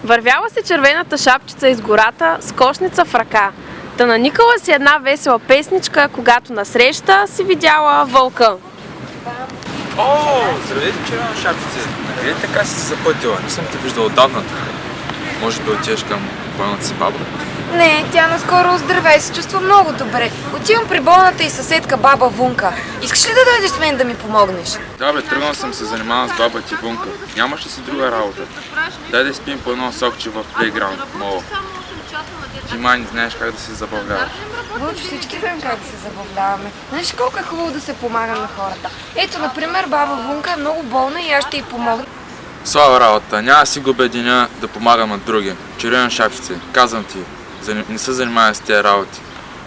Вървяла се червената шапчица из гората с кошница в ръка. Та наникала си една весела песничка, когато насреща си видяла вълка. О, здравейте, червена шапчица. Накъде така си се запътила? Не съм те виждал отдавна тук. Може би отидеш към болната си баба? Не, тя наскоро оздравя и се чувства много добре. Отивам при болната и съседка баба Вунка. Искаш ли да дойдеш с мен да ми помогнеш? Да бе, тръгнал съм се занимавам с баба ти Вунка. Нямаш ли си друга работа? Дай да спим по едно сокче в плейграунд, мола. Ти май не знаеш как да се забавляваш. Вълчо, всички знаем как да се забавляваме. Знаеш колко е хубаво да се помага на хората. Ето, например, баба Вунка е много болна и аз ще й помогна. Слава работа, няма си губя деня да помагам на други. Червена шапчица, казвам ти, не се занимавай с тези работи.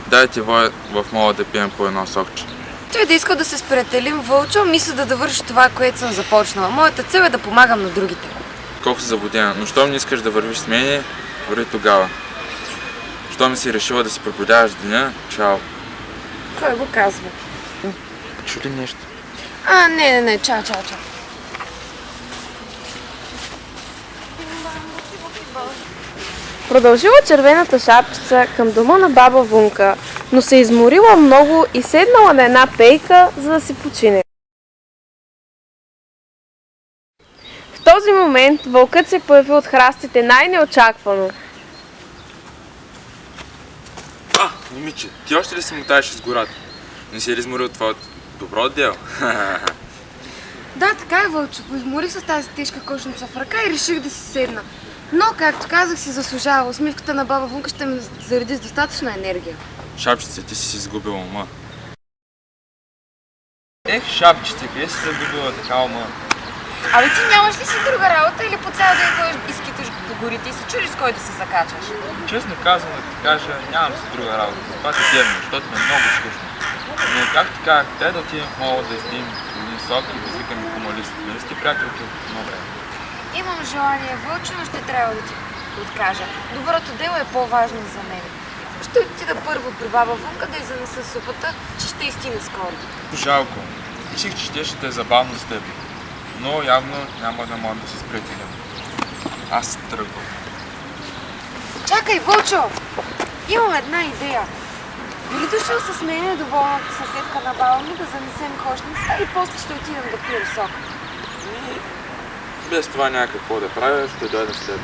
Дай ти воя в мола да пием по едно сокче. Той да иска да се сприятелим, Вълчо, мисля да довърши това, което съм започнала. Моята цел е да помагам на другите. Колко си заблудена, но щом не искаш да вървиш с мене, върви тогава. Щом си решила да си преподаваш деня, чао. Кой го казва? Чу ли нещо? Не, чао. Продължила червената шапчица към дома на баба Вунка, но се изморила много и седнала на една пейка, за да си почине. В този момент вълкът се появи от храстите най-неочаквано. Момиче, ти още ли се мотаеш из гората? Не си ли изморил твоето добро дело? Да, така е, Вълчо. Поизморих с тази тежка кошница в ръка и реших да си седна. Но, както казах, си заслужава. Усмивката на баба Вунка ще ме зареди с достатъчна енергия. Шапчица, ти си изгубила ума. Шапчица, къде си се загубила така ума? Абе, ти нямаш ли си друга работа или по цял ден ходиш и скиташ до горите и се чудиш с кой да се закачаш? Честно казвам да ти кажа, нямам си друга работа. Това те гледам, защото ми е много скучно. Но как така, дай да отидем в мола да изпием един сок и да извикаме хумористите. Нали сте приятелки от едно време? Имам желание, Вълчо, но ще трябва да ти откажа. Доброто дело е по-важно за мен. Ще отида първо при баба Вунка да й занеса супата, че ще изтине скоро. Жалко. Мислих, че ще е забавно с теб. Но явно няма да мога да се сприятелям. Аз тръгвам. Чакай, Вълчо! Имам една идея. Би ли дошъл с мене до болната съседка на баба ми да занесем кошница и после ще отидем да пием сок? Без това няма какво да правя, ще дойда с теб.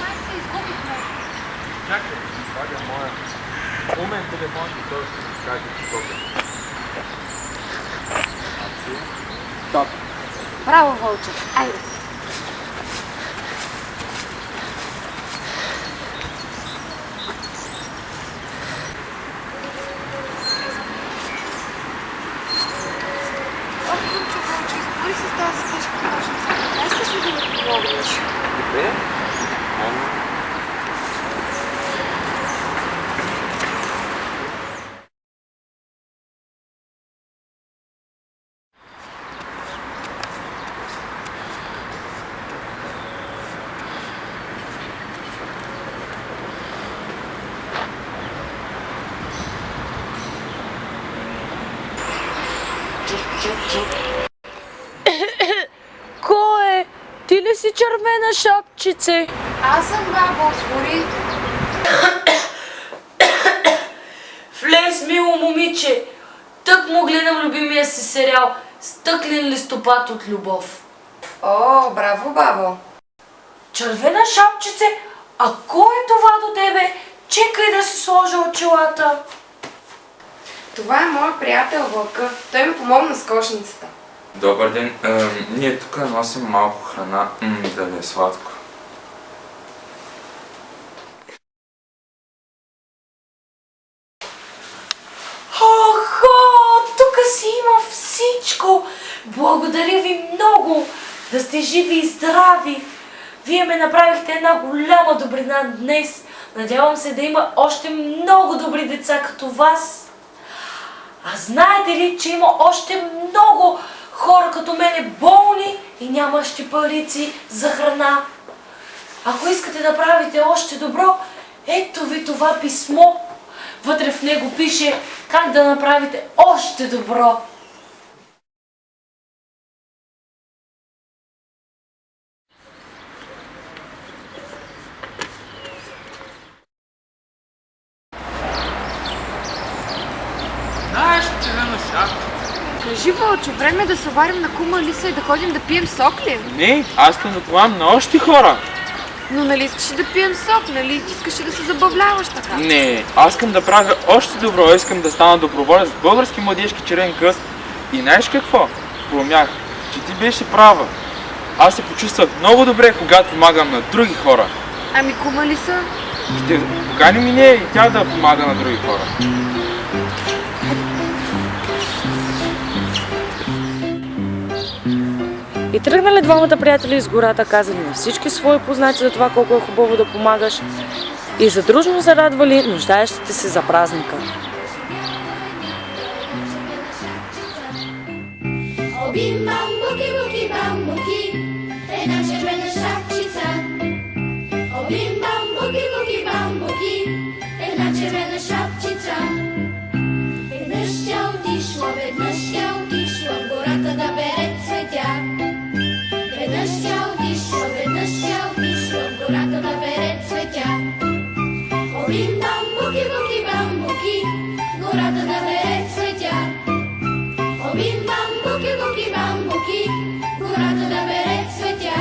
Май се изгубихме. Чакай, слагам моя умен телефон и той ще ми скаже часове. Стоп! Браво, Вълчо! Айде! Вълчо, избори се с тази тежка кошница. Не искаш ли да ми помогнеш? Добре? Кой е? Ти ли си червена шапчице? Аз съм, баба, отвори. Влез, мило момиче! Тък му гледам любимия си сериал "Стъклен листопад от любов". О, браво, бабо! Червена шапчице, а кой е това до тебе? Чекай да си сложа очилата. Това е моят приятел Вълка. Той ми помогна с кошницата. Добър ден. Ние тук носим малко храна, да ви е сладко. Охо, тук си има всичко. Благодаря ви много. Да сте живи и здрави. Вие ме направихте една голяма добрина днес. Надявам се да има още много добри деца като вас. А знаете ли, че има още много хора като мене болни и нямащи парици за храна? Ако искате да правите още добро, ето ви това писмо. Вътре в него пише как да направите още добро. Знаеш, червена шапчица? Кажи, Вълчо, време е да се обарим на кума Лиса и да ходим да пием сок ли? Не, аз искам да помагам на още хора. Но нали искаш да пием сок, нали искаш да се забавляваш така? Не, аз искам да правя още добро, искам да стана доброволец с Български младежки червен кръст. И знаеш какво? Промях, че ти беше права. Аз се почувствах много добре, когато помагам на други хора. Ами кума Лиса? Ще поканим и нея и тя да помага на други хора. И тръгнали двамата приятели из гората, казали на всички свои познати за това колко е хубаво да помагаш и задружно зарадвали нуждаещите се за празника. Bim bam buki, jedna czerwona szapcica. O bim bam buki, jedna czerwona szapcica. Веднъж тя отишла в гората да бере цветя. Веднъж тя отишла в гората да бере цветя. О бим бам буки, гората да бере цветя. О бим бам буки, гората да бере цветя.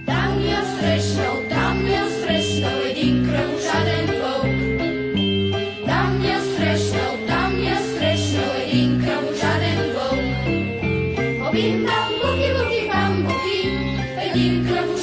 Там я срещнал един кръвожаден вълк. Там я срещнал един кръвожаден вълк. О бим бам буки, един кръвожаден